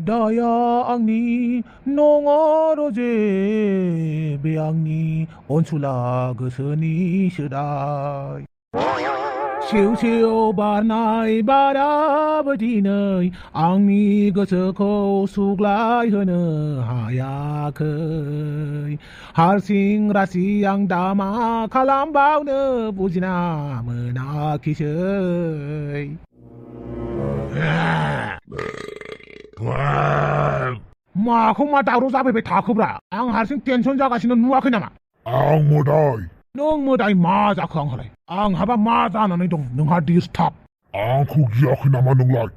दाया आंनि नङारजे बे आंनि अनसुला गोसोनि सोदाय सेव सेव बारनाय बाराबो दिनै आंनि गोसोखौ सुग्लायहोनो हायाखै हारसिं रासि आं दा मा खालामबावनो बुजिना मोनाखिसै माखौ मा दावराव जाफैबाय थाखोब्रा आं हारसिं टेनसन जागासिनो नुवाखै नामा आं मोदाय नों मोदाय मा जाखो आंहालाय आंहाबा मा जानानै दं नोंहा डिस्टार्ब आंखौ गियाखै नामा नोंलाय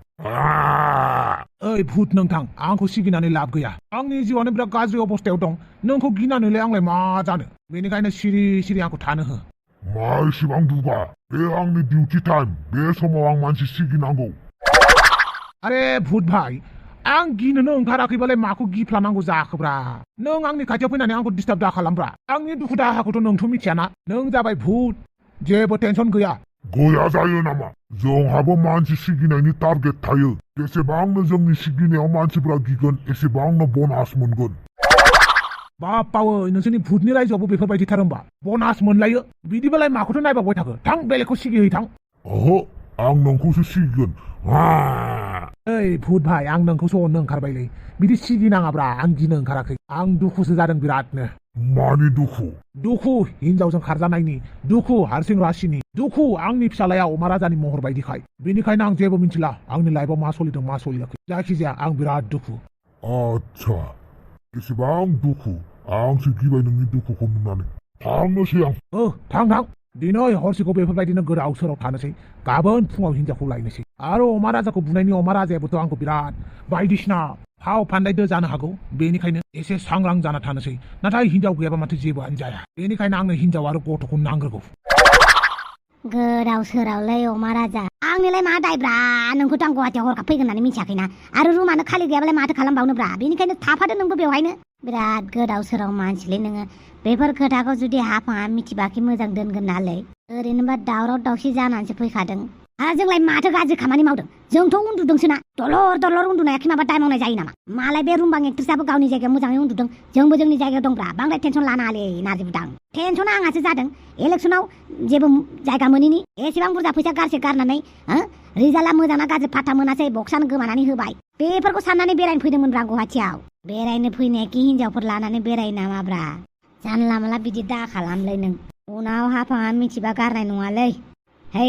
ओइ भुत नोंथां आंखौ सिगिनानै लाब गैया आंनि जिउआनो बिराद गाज्रि अबस्थायाव दं नोंखौ गिनानैलाय आंलाय मा जानो बेनिखायनो सिरि सिरि आंखौ थानो हो मा एसेबां दुगा बे आंनि डिउटि टाइम बे समाव आं मानसि सिगिनांगौ अरे भुत भाई आं गिनोनो ओंखाराखैबालाय माखौ गिफ्लानांगौ जाखोब्रा नों आंनि खाथियाव फैनानै आंखौ डिस्टार्ब दा खालामब्रा आंनि दुखु दाहाखौथ' नोंथ' मिथियाना नों जाबाय भुत जेबो टेनसन गैया गया जायो नामा जोंहाबो मानसि सिगिनायनि टारगेट थायो जेसेबांनो जोंनि सिगिनायाव मानसिफ्रा गिगोन एसेबांनो बनास मोनगोन बापावै नोंसोरनि भुतनि रायजोआवबो बेफोरबायदिथार होमबा बनास मोनलायो बिदिबालाय माखौथ' नायबावबाय थाखो थां बेलेगखौ सिगिहै थां ओहो आं नोंखौसो सिगिगोन ओइ भुत भाई आं नोंखौसो अननो ओंखारबायलै बिदि सिगिनाङाब्रा आं गिनो ओंखाराखै आं दुखुसो जादों बिरादनो मानि दुखु दुखु हिनजावजों खारजानायनि दुखु हारसिं रासिनि दुखु आंनि फिसालाया अमा राजानि महर बायदिखाय बेनिखायनो आं जेबो मिथिला आंनि लाइफआव मा सलिदों मा सलियाखै जायखिजाया आं बिराद दुखु आच्छा एसेबां दुखु आंसो गिबाय नोंनि दुखुखौ नुनानै थांनोसै आं थां थां दिनै हरसेखौ बेफोरबायदिनो गोदाव सोराव थानोसै गाबोन फुङाव हिनजावखौ लायनोसै आरो अमा राजाखौ बुनायनि अमा राजायाबोथ' आंखौ बिराद बायदिसिना फाव फान्दायदो जानो हागौ बेनिखायनो एसे सांग्रां जाना थानोसै नाथाय हिनजाव गैयाबा माथो जेबोआनो जाया बेनिखायनो आंनो हिनजाव आरो गथ'खौ नांग्रोगौ गोदाव सोरावलै अमा राजा आंनिलाय मा दायब्रा नोंखौथ' आं गुवाहाटियाव हरखाब फैगोन होननानै मिथियाखैना आरो रुमानो खालि गैयाबालाय माथो खालामबावनोब्रा बेनिखायनो थाफादो नोंबो बेवहायनो बिराद गोदाव सोराव मानसिलै नोङो बेफोर खोथाखौ जुदि हाफाङा मिथिबाखि मोजां दोनगोन नालै ओरैनोबा दावराव दावसि जानानैसो फैखादों जोंलाय माथो गाज्रि खामानि मावदों जोंथ' उन्दुदोंसोना दलर दलर उन्दुनायाखि माबा दाय मावनाय जायो नामा मालाय बे रुमबां एक्ट्रेसाबो गावनि जायगायाव मोजाङै उन्दुदों जोंबो जोंनि जायगायाव दंब्रा बांद्राय टेनसन लानाङालै नारजि बुदां टेनसना आंहासो जादों इलेक्सनाव जेबो जायगा मोनैनि एसेबां बुरजा फैसा गारसे गारनानै रिजाल्टआ मोजांना गाज्रि फात्ता मोनासै बक्सआनो गोमानानै होबाय बेफोरखौ साननानै बेरायनो फैदोंमोनब्रा गुवाहाटियाव बेरायनो फैनायाखि हिनजावफोर लानानै बेरायो नामाब्रा जानला माला बिदि दा खालामलै नों उनाव हाफाङा मिथिबा गारनाय नङालै है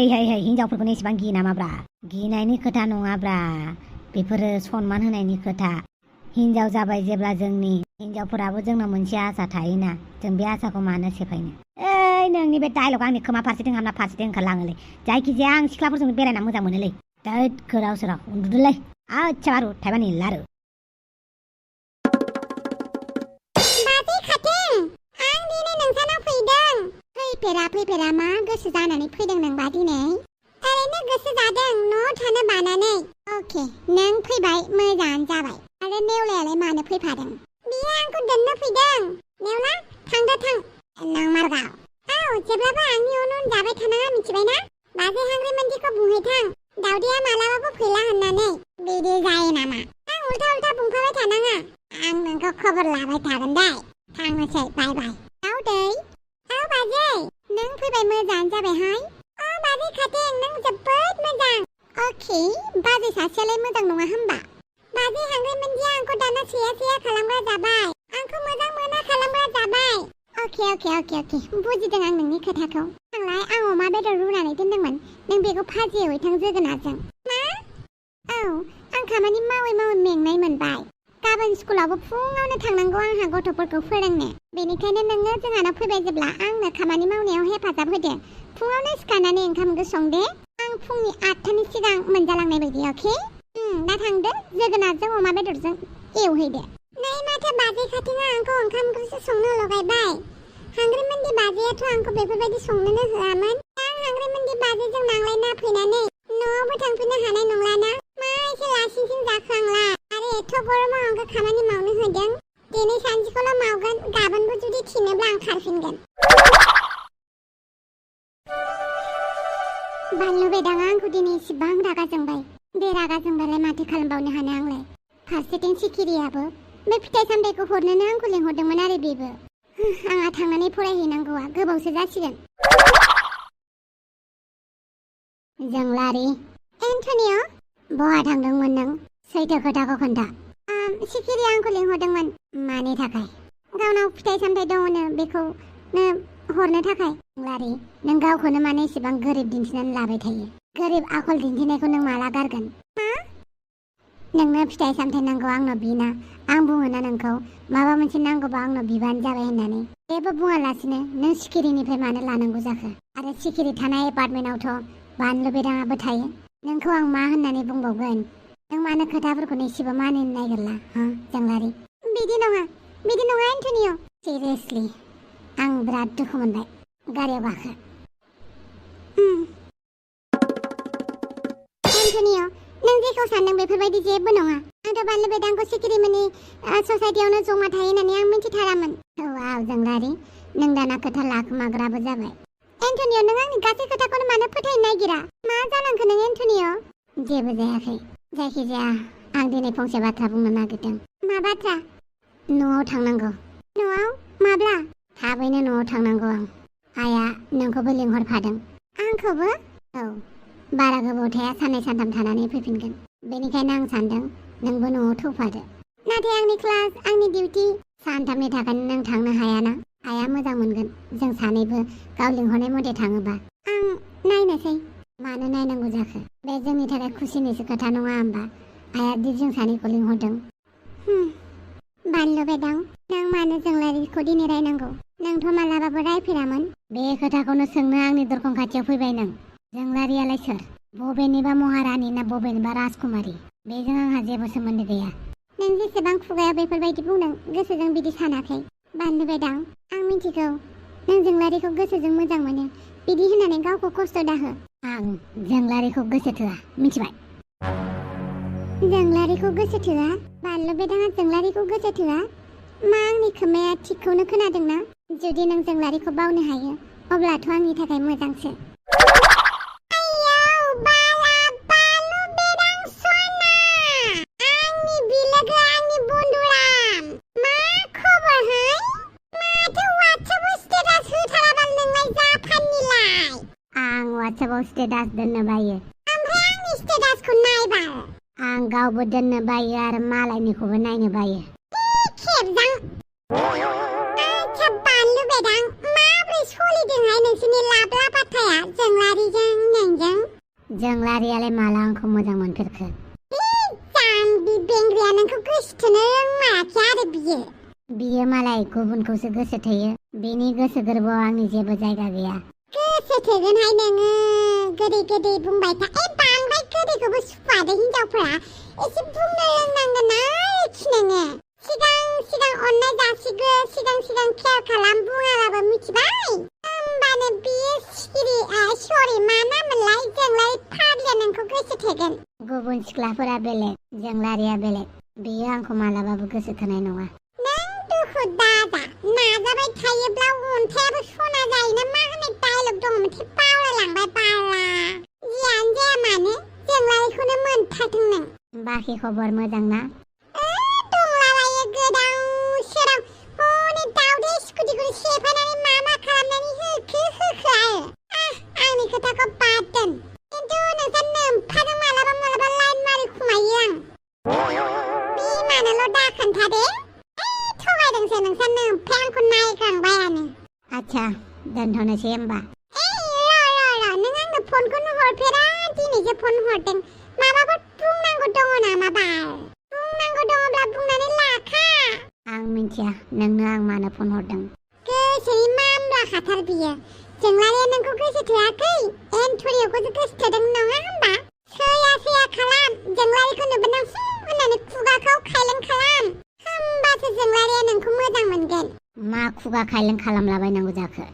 हिनजावफोरखौनो एसेबां गियो नामाब्रा गिनायनि खोथा नङाब्रा बेफोरो सनमान होनायनि खोथा हिनजाव जाबाय जेब्ला जोंनि हिनजावफोराबो जोंनाव मोनसे आसा थायोना जों बे आसाखौ मानो सेफायनो नोंनि बे डायलग आंनि खोमा फारसेथिं हाबना फारसेथिं ओंखारलाङोलै जायखिजाया आं सिख्लाफोरजों बेरायना मोजां मोनोलै दैद गोदाव सोराव उन्दुदोलै आच्छा बारु थाइबानि लारु फैफेरा मा गोसो जानानै फैदों नोंबा दिनै ओरैनो गोसो जादों न'आव थानो बानानै अके नों फैबाय मोजाङानो जाबाय आरो नेवलायालाय मानो फैफादों बियो आंखौ दोननो फैदों नेवला थांदो थां नंमारगौ जेब्लाबो आंनि उन जाबाय थानाङा मिथिबायना बाजै हांग्रिमोनदिखौ बुंहैथां दावदैया मालाबाबो फैला होननानै बिदि जायो नामा आं उल्था बुंफाबाय थानाङा आं नोंखौ खबर लाबाय थागोन दे थांनोसै बाय दावदै बाजै नों फैबाय मोजाङानो जाबायहाय बाजै खाथिं नों जोबोद मोजां अके बाजै सासेयालाय मोजां नङा होमबा बाजै हांग्रिमोनदिया आंखौ दाना सैया खालामग्रा जाबाय आंखौ मोजां मोना खालामग्रा जाबाय अके बुजिदों आं नोंनि खोथाखौ आंलाय आं अमा बेदर रुनानै दोनदोंमोन नों बेखौ भाजि एवैथां जोगोनारजों मा आं खामानि मावै मेंनाय मोनबाय गाबोन स्कुलावबो फुङावनो थांनांगौ आंहा गथ'फोरखौ फोरोंनो बेनिखायनो नोङो जोंहानाव फैबाय जेब्ला आंनो खामानि मावनायाव हेफाजाब होदो फुङावनो सिखारनानै ओंखाम संदो आं फुंनि 8टानि सिगां मोनजालांनाय बायदि अके दा थांदो जोगोनारजों अमा बेदरजों एवहैदो नै माथो बाजै खाथिङा आंखौ ओंखाम ओंख्रिसो संनो लगायबाय हांग्रिमोनदि बाजैयाथ' आंखौ बेफोरबायदि संनोनो होआमोन आं हांग्रिमोनदि बाजैजों नांलायना फैनानै न'आवबो थांफिननो हानाय नंलाना मा एसे लासिंसिं जाखो आंलाय आरो एथ' गरमाव आंखौ खामानि मावनो होदों दिनै सानसेखौल' मावगोन गाबोनबो जुदि थिनोब्ला आं खारफिनगोन बानलु बेदाङा आंखौ दिनै इसिबां रागा जोंबाय बे रागा जोंबालाय माथो खालामबावनो हानो आंलाय फारसेथिं सिखिरियाबो बे फिथाइ सामथाइखौ हरनोनो आंखौ लिंहरदोंमोन आरो बेबो आंहा थांनानै फरायहैनांगौआ गोबावसो जासिगोन जोंलारि एन्टनिय' बहा थांदोंमोन नों सैथो खोथाखौ खोन्था सिखिरिया आंखौ लिंहरदोंमोन मानि थाखाय गावनाव फिथाइ सामथाइ दङनो बेखौनो हरनो थाखाय जोंलारि नों गावखौनो मानो एसेबां गोरिब दिन्थिनानै लाबाय थायो गोरिब आखल दिन्थिनायखौ नों माला गारगोन नोंनो फिथाइ सामथाइ नांगौ आंनाव बिना आं बुङोना नोंखौ माबा मोनसे नांगौबा आंनाव बिबानो जाबाय होननानै जेबो बुङालासिनो नों सिखिरिनिफ्राय मानो लानांगौ जाखो आरो सिखिरि थानाय एपार्टमेन्टआवथ' बानलु बेदाङाबो थायो नोंखौ आं मा होननानै बुंबावगोन नों मानो खोथाफोरखौनो एसेबो मानिनो नागिरला जोंलारि बिदि नङा एन्टनिय' सिरियासलि आं बिराद दुखु मोनबाय गारियाव गाखो एन्टनिय' नों जेखौ सानदों बेफोरबायदि जेबो नङा आंथ' बानलु बेदांखौ सिखिरिमोननि ससाइटियावनो जमा थायो होननानै आं मिथिथारामोन औ जोंलारि नों दाना खोथा लाखोमाग्राबो जाबाय एन्टनिय' नों आंनि गासै खोथाखौनो मानो फोथायनो नागिरा मा जालांखो नों एन्टनिय' जेबो जायाखै जायखिजाया आं दिनै फंसे बाथ्रा बुंनो नागिरदों मा बाथ्रा न'आव थांनांगौ न'आव माब्ला थाबैनो न'आव थांनांगौ आं आइया नोंखौबो लिंहरफादों आंखौबो औ बारा गोबाव थाया साननै सानथाम थानानै फैफिनगोन बेनिखायनो आं सानदों नोंबो न'आव थौफादो नाथाय आंनि क्लास आंनि डिउटि सानथामनि थाखायनो नों थांनो हायाना आइया मोजां मोनगोन जों सानैबो गाव लिंहरनाय मथे थाङोबा आं नायनोसै मानो नायनांगौ जाखो बे जोंनि थाखाय खुसिनिसो खोथा नङा होमबा आइया दि जों सानैखौ लिंहरदों बानलु बेदां नों मानो जोंलारिखौ दिनै रायनांगौ नोंथ' मालाबाबो रायफेरामोन बे खोथाखौनो सोंनो आंनि दरखं खाथियाव फैबाय नों जोंलारियालाय सोर बबेनिबा महारानि ना बबेनिबा राजकुमारि बेजों आंहा जेबो सोमोन्दो गैया नों जेसेबां खुगायाव बेफोरबायदि बुंदों गोसोजों बिदि सानाखै बानलु बेदां आं मिथिगौ नों जोंलारिखौ गोसोजों मोजां मोनो बिदि होननानै गावखौ खस्थ' दाहो आं जोंलारिखौ गोसो थोआ मिथिबाय जोंलारिखौ गोसो थोआ बानलु बेदाङा जोंलारिखौ गोसो थोआ मा आंनि खोमाया थिगखौनो खोनादोंना जुदि नों जोंलारिखौ बावनो हायो अब्लाथ' आंनि थाखाय मोजांसो वाट्सएपआव स्टेटास दोननो बायो ओमफ्राय आंनि स्टेटासखौ नायबाय आं गावबो दोननो बायो आरो मालायनिखौबो नायनो बायो खेबजां आच्छा बानलु बेदां माब्रै सलिदोंहाय नोंसोरनि लाब्ला बाथ्राया जोंलारिजों नोंजों जोंलारियालाय माला आंखौ मोजां मोनफेरखो जाम्बि बेंग्रिया नोंखौ गोसोथोनो रोंमाराखै आरो बियो मालाय गुबुनखौसो गोसो थोयो बेनि गोसो गोरबोआव आंनि जेबो जायगा गैया गोसो थोगोनहाय नोङो गोदै बुंबाय था बांद्राय गोदैखौबो सुखुवादे हिनजावफोरा एसे बुंनो रोंनांगोन आरोखि नोङो सिगां अननाय जासिगो सिगां केयार खालाम बुङाबाबो मिथिबाय होमबानो बियो सिखिरि सरि मा नाममोनलाय जोंलारि फाग्लिया नोंखौ गोसो थोगोन गुबुन सिख्लाफोरा बेलेग जोंलारिया बेलेग बियो आंखौ मालाबाबो गोसो थोनाय नङा नों दुखु दाजा नाजाबाय थायोब्ला अन्थायाबो सना जायोना मा होननाय डायलग दङमोनथाय बावलायलांबाय बाला जियानो जाया मानो जोंलारिखौनो मोनथारदों नों बाखि खबर मोजां ना दंलाबायो गोदाव सोराव हनै दाउदै स्कुटिखौ सेफायनानै मा खालामनानै होखो आरो आंनि खोथाखौ बाद दोन खिन्थु नोंसोर नोमफादों मालाबा लाइन मारि खुमायो आं बिमानोल' दा खोन्थादे थगायदोंसो नोंसोर नोमफाय आंखौ नायग्रांबायानो आच्छा दोनथ'नोसै होमबा र' नों आंनो फनखौनो हरफेरा दिनैसो फन हरदों माबाफोर बुंनांगौ दङ नामा बाल बुंनांगौ दङब्ला बुंनानै लाखा आं मिथिया नोंनो आं मानो फन हरदों गोसोनि मामला खाथार बियो जोंलारिया नोंखौ गोसो थोआखै एन्टनिय'खौसो गोसो थोदों नङा होमबा सैया खालाम जोंलारिखौ नुबा नों होननानै खुगाखौ खायलें खालाम होमबासो जोंलारिया नोंखौ मोजां मोनगोन मा खुगा खायलें खालामलाबायनांगौ जाखो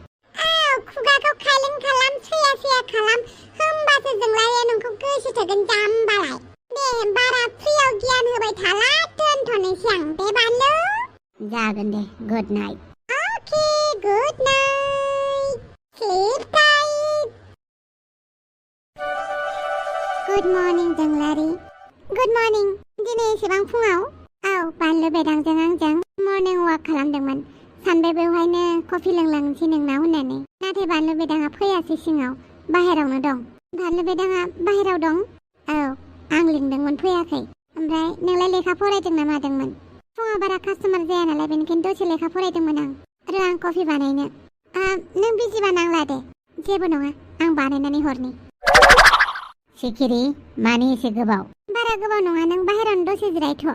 खुगाखौ खायलें खालाम सैया खालाम होमबासो जोंलारिया नोंखौ गोसो थोगोन जाम्बालाय दे बारा फ्रियाव गियान होबाय थाला दोनथ'नोसै आं दे बानलु जागोन दे गुड नाइट अके good night sleep tight good morning जोंलारि गुड मर्निं दिनै एसेबां फुङाव? औ बानलु बेदांजों आंजों मर्निं वाक खालामदोंमोन। सानबाय बेवहायनो कफि लोंलांसै नोंनाव होननानै। नाथाय बानलु बेदाङा फैयासै सिङाव, बाहेरावनो दं। बानलु बेदाङा बाहेराव दं? औ आं लिंदोंमोन फैयाखै। ओमफ्राय नोंलाय लेखा फरायदों ना मादोंमोन? फुङाव बारा कास्टमार जाया नालाय बेनिखायनो दसे लेखा फरायदोंमोन आं। आरो आं कफि बानायनो। नों बिजिबा नांला दे, जेबो नङा, आं बानायनानै हरनि। सिखिरि मानि एसे गोबाव? बारा गोबाव नङा, नों बाहेरावनो दसे जिरायथ'।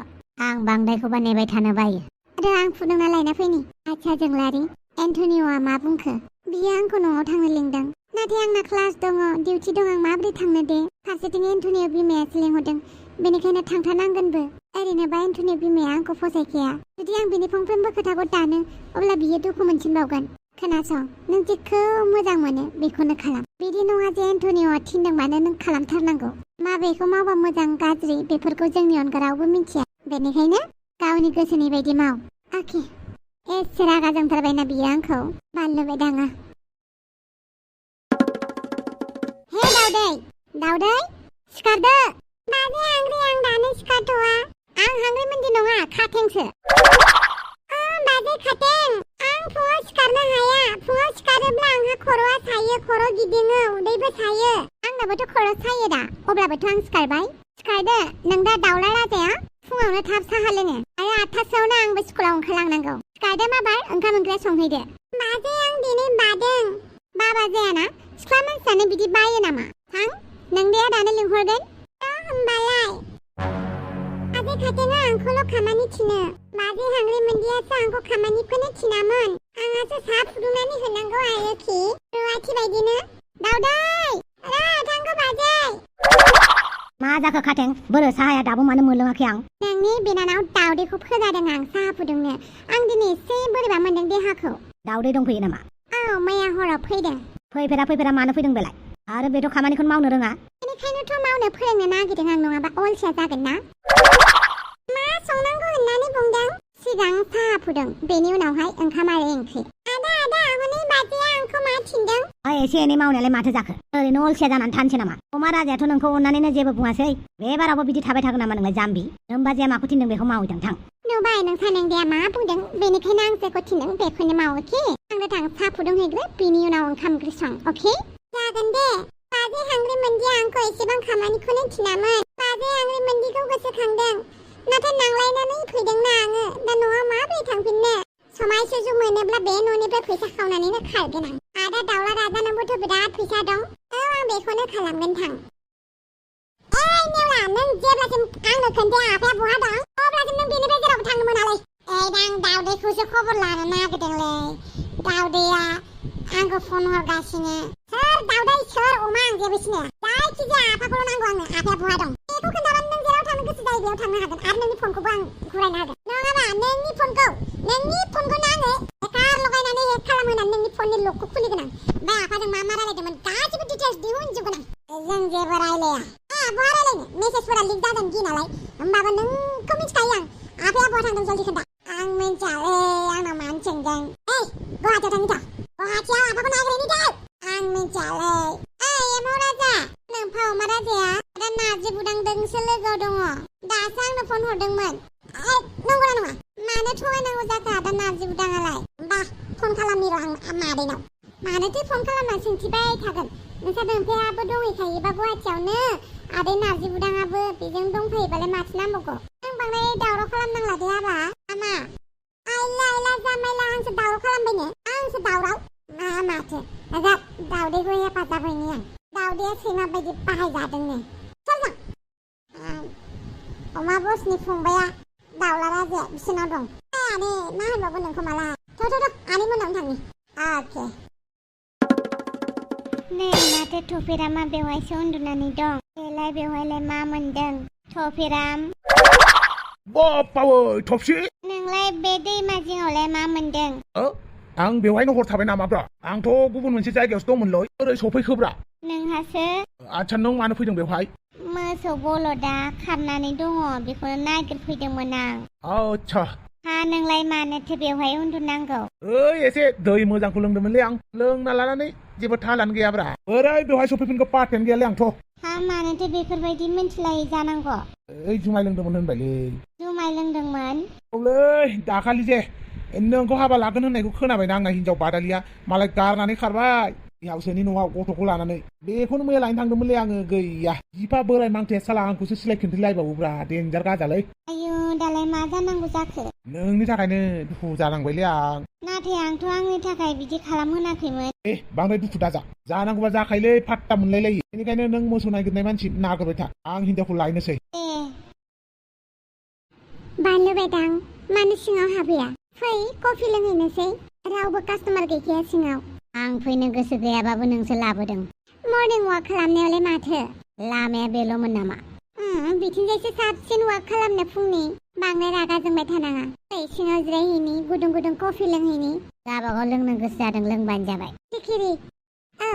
आं बांद्रायखौबा नेबाय थानो बायो। आरो आं फुदुंना लायना फैनि। आच्छा जोंलारि, एन्टनिय'आ मा बुंखो? बियो आंखौ न'आव थांनो लिंदों। नाथाय आंना क्लास दङ, डिउटि दं, आं माबोरै थांनो दे? फारसेथिं एन्टनिय' बिमायासो लिंहरदों, बेनिखायनो थांथारनांगोनबो। ओरैनोबा एन्टनिय' बिमाया आंखौ फसायखाया। जुदि आं बिनि फंफ्रोमबो खोथाखौ दानो, अब्ला बियो दुखु मोनसिनबावगोन। खोनासं, नों जेखौ मोजां मोनो बेखौनो खालाम। बिदि नङा जे एन्टनिय'आ थिनदोंबानो नों खालामथारनांगौ। माबेखौ मावबा मोजां गाज्रि बेफोरखौ जोंनि अनगा रावबो मिथिया। बेनिखायनो गावनि गोसोनि बायदि माव। अके। एसे रागा जोंथारबायना बियो आंखौ, बानलु बेदाङा। हे दाउदै, दाउदै, सिखारदो। बाजै हांग्रि, आं दानो सिखारथ'वा। आं हांग्रिमोनदि नङा, खाथेंसो। बाजै खाथें, आं फुङाव सिखारनो हाया। फुङाव सिखारोब्ला आंहा खर'आ सायो, खर' गिदिङो, उदैबो सायो। आंनाबोथ' खर' सायो दा, अब्लाबोथ' आं सिखारबाय। सिखारदो, नों दा दाउला राजाया फुङावनो थाब साहा लोङो। आरो 8थासोआवनो आंबो स्कुलाव ओंखारलांनांगौ। सिखारदो माबार, ओंखाम ओंख्रिया संहैदो। बाजै आं दिनै बादों। बाबा जायाना, सिख्ला मानसियानो बिदि बायो नामा? थां, नोंदाया दानो लिंहरगोन। होमबालाय बाजै खाथेङा आंखौल' खामानि थिनो। बाजै हांग्रि मोनदियासो आंखौ खामानिखौनो थिनामोन। आंहासो साहा फुदुंनानै होनांगौ आरोखि, रुवाथि बायदिनो। दाउदै, थांगौ बाजै। मा जाखो खाथें? बोरो साहाया दाबो मानो मोनलोङाखै आं? नोंनि बिनानाव दाउदैखौ फोजादों आं साहा फुदुंनो। आं दिनै एसे बोरैबा मोनदों देहाखौ। दाउदै दंफैयो नामा? औ, मैया हराव फैदों। फैफेरा मानो फैदों बेलाय? आरो बेथ' खामानिखौनो मावनो रोङा। बेनिखायनोथ' मावनो फोरोंनो नागिरदों आं, नङाबा अलसिया जागोन ना। मा संनांगौ होननानै बुंदों? सिगां साहा फुदुं, बेनि उनावहाय ओंखाम आरो ओंख्रि। आदा हनै बाजैया आंखौ मा थिनदों? एसे एनै मावनायालाय माथो जाखो? ओरैनो अलसिया जानानै थानोसै नामा? अमा राजायाथ' नोंखौ अननानैनो जेबो बुङासै। बे बारावबो बिदि थाबाय थागोन नामा नोंलाय जाम्बि? बाजैया माखौ थिनदों बेखौ मावहैथों, थां। नुबाय नोंसा नोंदाया मा बुंदों, बेनिखायनो आं जेखौ थिनदों बेखौनो मावो, अके? आंनो थां साहा फुदुंहैग्रो, बिनि उनाव ओंखाम ओंख्रि सं, अके? जागोन दे। बाजै हांग्रि मोनदिया आंखौ एसेबां खामानिखौनो थिनामोन। बाजै हांग्रि मोनदिखौ गोसोखांदों। नाथाय नांलायनानै फैदोंना आङो, दा न'आव माबोरै थांफिननो? समाय सुजु मोनोब्ला बे न'निफ्राय फैसा खावनानैनो खारगोन आं। आदा दाउला राजानावबोथ' बिराद फैसा दं। औ, आं बेखौनो खालामगोन, थां। नेवला, नों जेब्लासिम आंनो खोन्थाया आफाया बहा दं, अब्लासिम नों बेनिफ्राय जेरावबो थांनो मोनालै। आं दाउदैखौसो खबर लानो नागिरदोंलै। दाउदैया आंखौ फन हरगासिनो। सोर दाउदै, सोर अमा, आं जेबो सिनाया। जायखिजाया आफाखौल' नांगौ आंनो। आफाया बहा दं बेखौ खोन्थाबानो नों जेराव थांनो गोसो जायो बेयाव थांनो हागोन। आरो नोंनि फनखौबो आं घुरायनो हागोन। नङाबा नोंनि फनखौनो आङो बेकार लगायनानै हेक खालामहोनानै नोंनि फननि लकखौ खुलिगोन आं। ओमफ्राय आफाजों मा रायलायदोंमोन गासिबो डिटेल्स दिहुनजोबगोन आं। जों जेबो रायलाया। बहा रायलायनो? मेसेजफोरा लिक जागोन गिनानै। होमबाबो नोंखौ मिथिखायो आं। आफाया बहा थांदों जल्दि खोन्था। आं मिन्थियालै, आंनाव मानो सोंदों? गुवाहाटियाव थांनि थ'। गुवाहाटियाव आफाखौ नागिरहैनि थ'। आं मिन्थियालै। एमाव राजा, नोंफा अमा राजाया दा नार्जि बुदांदोंसो लोगोआव दङ। दासो आंनो फन हरदोंमोन। नंगौना नङा? मानो थगायनांगौ जाखो आदा नार्जि बुदाङालाय? फन खालामनि र' आं मादैनाव। मानोथो फन खालामना सोंथिबाय थागोन? नोंसा दोनफायाबो दंहैखायोबा गुवाहाटियावनो, आदै नार्जि बुदाङाबो बेजों दंफैयोबालाय माथो नांबावगौ? नों बांद्राय दावराव खालामनांला दे आबा। आमा, आइला जामाइला आंसो दावराव खालामबायनो? आंसो दावराव? माथो? दाउदैखौ हेफाजाब हैनि आं। दाउदैया सैमा बायदि बाहायजादोंनो। सोरजों? अमा बसनि फंबाया दाउला राजाया बिसोरनाव दं। आनै मा होनबावगोन नोंखौ माला? थ' आनै मोननावनो थांनि। अके। नै माथो थफिरामा बेवहायसो उन्दुनानै दं। बेलाय बेवहायलाय मा मोनदों? थफिराम। बावै थफसि। नोंलाय बे दैमा जिङावलाय मा मोनदों? आं बेवहायनो हर थाबाय नामाब्रा? आंथ' गुबुन मोनसे जायगायावसो दंमोनलै। ओरै सफैखोब्रा। नोंहासो? आच्छा, नों मानो फैदों बेवहाय? मोसौ बलदा खारनानै दङ, बेखौनो नागिरफैदोंमोन आं। आच्छा। नोंलाय मानोथो बेवहाय उन्दुनांगौ? एसे दै मोजांखौ लोंदोंमोनलै आं। लोंना लानानै जेबो थालानो गैयाब्रा। ओरै बेवहाय सफैफिनगौ पार्टेन गैयालै आंथ'। मानोथो बेफोरबायदि मिन्थिलायै जानांगौ? ओइ जुमाय लोंदोंमोन होनबायलै। जुमाय लोंदोंमोन? औलै दाखालि जे नोंखौ हाबा लागोन होननायखौ खोनाबायना आंना हिनजाव बादालिया मालाय गारनानै खारबाय बिहावसोनि न'आव गथ'खौ लानानै। बेखौनो मैया लायनो थांदोंमोनलै आङो गैया। जिफा बोराय मांथाया साला आंखौसो सिलाय खिन्थायलायबावोब्रा देन्जार गाजालै। आयु दालाय मा जानांगौ जाखो? नोंनि थाखायनो दुखु जानांबायलै आं। नाथाय आंथ' आंनि थाखाय बिदि खालामहोनाखैमोन। बांद्राय दुखु दाजा। जानांगौबा जाखायोलै फात्ता मोनलायलायो। बेनिखायनो नों मोसौ नागिरनाय मानसि नागिरबाय था। आं हिनजावखौ लायनोसै। बानलु बेदां मानो सिङाव हाबैया? फै कफि लोंहैनोसै। रावबो कास्टमार गैखाया सिङाव। आं फैनो गोसो गैयाबाबो नोंसो लाबोदों। मर्निं वाक खालामनायावलाय माथो? लामाया बेल'मोन नामा? बिथिंजायसो साबसिन वाक खालामनो फुंनि। बांद्राय रागा जोंबाय थानाङा। फै सिङाव जिरायहैनि गुदुं गुदुं कफि लोंहैनि। गावबागाव लोंनो गोसो जादों लोंबानो जाबाय। सिखिरि औ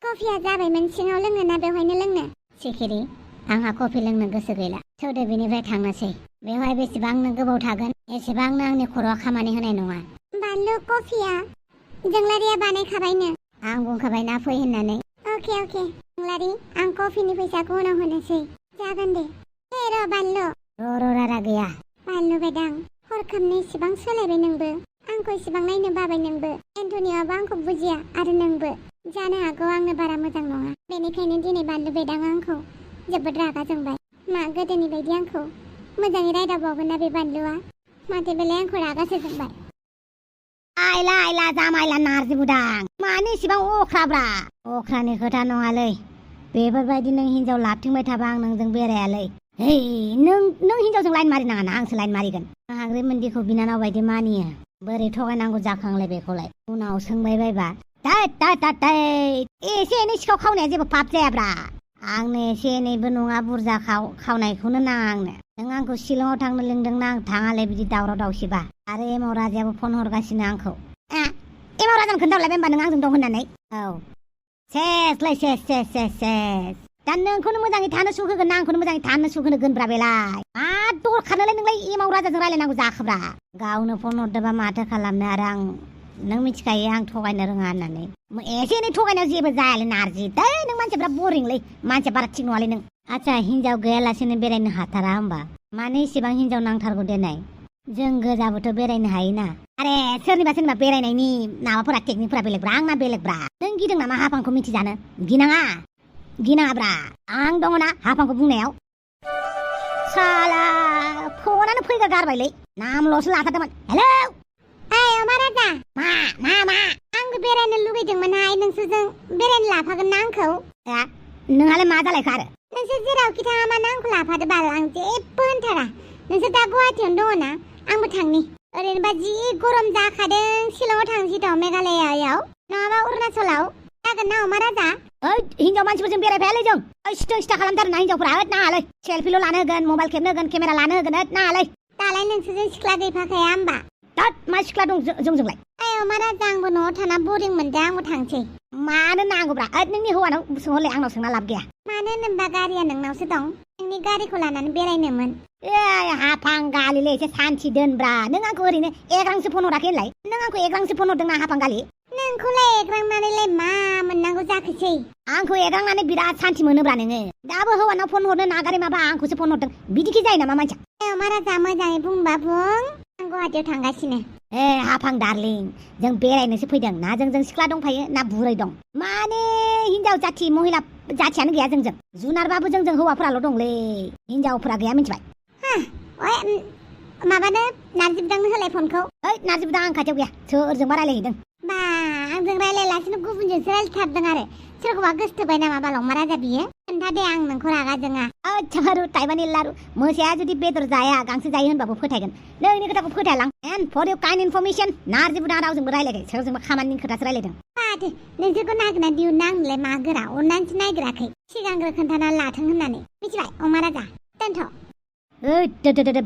कफिया जाबायमोन सिङाव लोंनो ना बेवहायनो लोंनो? सिखिरि आंहा कफि लोंनो गोसो गैला। थौदो बेनिफ्राय थांनोसै। बेवहाय बेसेबांनो गोबाव थागोन एसेबांनो आंनि खर'आ खामानि होनाय नङा। बानलु कफिया जोंलारिया बानायखाबायनो। आं बुंखाबायना फै होननानै। अके जोंलारि आं कफिनि फैसाखौ उनाव होनोसै। जागोन दे। र' बानलु। र' रारा गैया। बानलु बेदां हरखाबनि इसिबां सोलायबाय नोंबो। आंखौ इसिबां नायनो बाबाय नोंबो। एन्टनियाबो आंखौ बुजिया आरो नोंबो। जानो हागौ आंनो बारा मोजां नङा। बेनिखायनो दिनै बानलु बेदाङा आंखौ जोबोद रागा जोंबाय। मा गोदोनि बायदि आंखौ मोजाङै रायदावबावगोन ना बे बानलुआ? माथो बेलाय आंखौ रागासो जोंबाय। आइला जामाइला नारजि बुदां मानो इसिबां अख्राब्रा? अख्रानि खोथा नङालै। बेफोरबायदि नों हिनजाव लाबथिंबाय थाबा आं नोंजों बेरायालै। है नों हिनजावजों लाइन मारि नाङा ना आंसो लाइन मारिगोन। आंहा ग्रिमोन्दिखौ बिनानाव बायदि मानियो। बोरै थगायनांगौ जाखांलाय बेखौलाय। उनाव सोंबाय बायबा एसे एनै सिखाव खावनाया जेबो पाप जायाब्रा। आंनो एसे एनैबो नङा बुरजा खावनायखौनो नाङा आंनो। नों आंखौ शिलंआव थांनो लिंदोंना आं थाङालै बिदि दावराव दावसिबा। आरो एमाव राजायाबो फन हरगासिनो आंखौ। एमाव राजानो खोन्थाहरलायबाय होनबा नों आंजों दं होननानै? औ सेस। दा नोंखौनो मोजाङै थानो सुख होगोन ना आंखौनो मोजाङै थानो सुख होगोनब्रा बेलाय? मा दरखारनोलाय नोंलाय एमाव राजाजों रायलायनांगौ जाखोब्रा? गावनो फन हरदोंबा माथो खालामनो आरो आं नों मिथिखायो आं थगायनो रोङा होननानै। एसे एनै थगायनायाव जेबो जायालै नारजि। नों मानसिफ्रा बरिंलै। मानसिया बारा थिग नङालै नों। आच्छा हिनजाव गैयालासेनो बेरायनो हाथारा होमबा? मानो इसेबां हिनजाव नांथारगौ देनाय? जों गोजाबोथ' बेरायनो हायोना। आरे सोरनिबा बेरायनायनि माबाफोरा टेकनिकफोरा बेलेगब्रा आंना बेलेगब्रा। नों गिदों नामा हाफांखौ मिथिजानो? गिनाङाब्रा आं दङना हाफांखौ बुंनायाव। साला फनानो फैगा गारबायलै। नामल'सो लाथारदोंमोन। हेलौ अमा राजा। मा आंबो बेरायनो लुगैदोंमोनहाय। नोंसोरजों बेरायनो लाफागोन ना आंखौ? नोंहालाय मा जालायखो आरो? नोंसोर जेरावखि थाङा मानो आंखौ लाफादो बाल। आं जेबो होनथारा। नोंसोर दा गुवाहाटियावनो दङ ना? आंबो थांनि। ओरैनोबा जि गरम जाखादों। शिलंआव थांसै थ' मेघालयायाव नङाबा अरुणाचलाव। जागोन ना अमा राजा? हिनजाव मानसिफोरजों बेरायफायालै जों। सिथा खालामथारो ना हिनजावफ्रा। नाङालै सेलफिल' लानो होगोन मबाइल खेबनो होगोन केमेरा लानो होगोन। नाङालै। दालाय नोंसोरजों सिख्ला गैफाखाया होमबा? मा सिख्ला दं जोंजोंलाय? अमा राजा आंबो न'आव थाना बरिं मोनदों। आंबो थांसै। मानो नांगौब्रा? नोंनि हौवानाव सोंहरलाय आंनाव सोंना लाब गैया। मानो होनोबा गारिया नोंनावसो दं। नोंनि गारिखौ लानानै बेरायनोमोन। हाफां गालिलै एसे सान्थि दोनब्रा। नों आंखौ ओरैनो एग्रांसो फन हराखै होनलाय? नों आंखौ एग्रांसो फन हरदोंना हाफां गालि? नोंखौलाय एग्रांनानैलाय मा मोननांगौ जाखोसै? आंखौ एग्रांनानै बिराद सान्थि मोनोब्रा नोङो। दाबो हौवानाव फन हरनो नागारै माबा आंखौसो फन हरदों। बिदिखि जायो नामा मानसिया? अमा राजा मोजाङै बुंबा बुं। आं गुवाहाटियाव थांगासिनो। हाफां डार्लिं जों बेरायनोसो फैदों ना। जोंजों सिख्ला दंफायो ना बुरै दं? माने हिनजाव जाथि महिला जाथियानो गैया जोंजों। जुनारबाबो जोंजों हौवाफोराल' दंलै। हिनजावफोरा गैया मिथिबाय? माबानो नारजि बुदांनो होलाय फनखौ। नारजि बुदां आं खाथियाव गैया। सोरजोंबा रायलायहैदों। बा आंजों रायलायलासिनो गुबुनजोंसो रायलायथारदों आरो। सोरखौबा गोसोथोबाय नामा बाल अमा राजा बियो? खोन्था दे आं नोंखौ रागा जोङा। चारु टाइबानि लारु मोसाया जुदि बेदर जाया गांसो जायो होनबाबो फोथायगोन। नोंनि खोथाखौ फोथायलां। And for you kind information नारजि बुदां रावजोंबो रायलायदों। सोरजोंबा खामानिनि खोथासो रायलायदों। माथो नोंसोरखौ नागिरना दिहुननो आंलाय मा गोरा? अननानैसो नागिराखै। सिगांग्रो खोन्थानानै लाथों होननानै मिथिबाय अमा राजा? दोनथ'।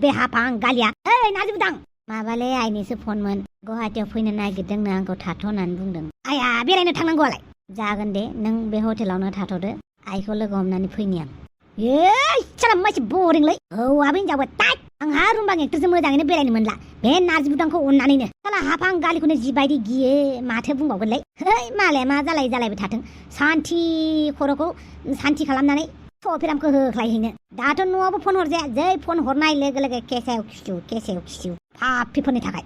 बे हाफां गालिया। नारजि बुदां माबालै आइनिसो फनमोन। गुवाहाटियाव फैनो नागिरदोंनो आंखौ थाथ' होननानै बुंदों। आइया बेरायनो थांनांगौआलाय? जागोन दे नों बे हटेलावनो थाथ'दो। आइखौ लोगो हमनानै फैनि आं। साला मानसि बरिंलै। हौवाबो हिनजावबो आंहा रुमबां एक्टरजों मोजाङैनो बेरायनो मोनला बे नार्जि बुदांखौ अननानैनो साला हाफां गालिखौनो जिबायदि गियो माथो बुंबावगोनलै है मालाया मा जालायबाय थाथों सान्थि खर'खौ सान्थि खालामनानै सफिरामखौ होख्लायहैनो दाथ' न'आवबो फन हरजाया जै फन हरनाय लोगो लोगो केसेव खिसु फाफिफोरनि थाखाय